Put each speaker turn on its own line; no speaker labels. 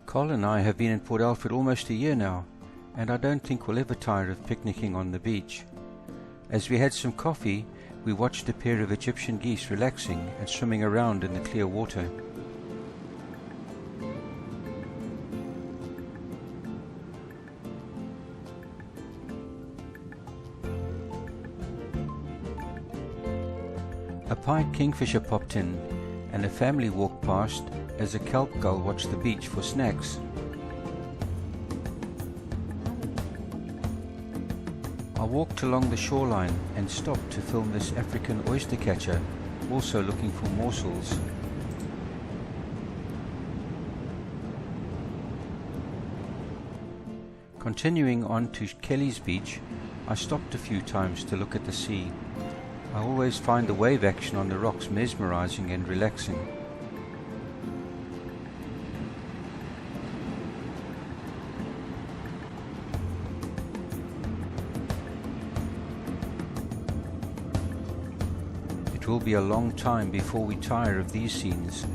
Col and I have been in Port Alfred almost a year now, and I don't think we'll ever tire of picnicking on the beach. As we had some coffee, we watched a pair of Egyptian geese relaxing and swimming around in the clear water. A pied kingfisher popped in, and a family walked past as a kelp gull watched the beach for snacks. I walked along the shoreline and stopped to film this African oyster catcher, also looking for morsels. Continuing on to Kelly's Beach, I stopped a few times to look at the sea. I always find the wave action on the rocks mesmerizing and relaxing. It will be a long time before we tire of these scenes.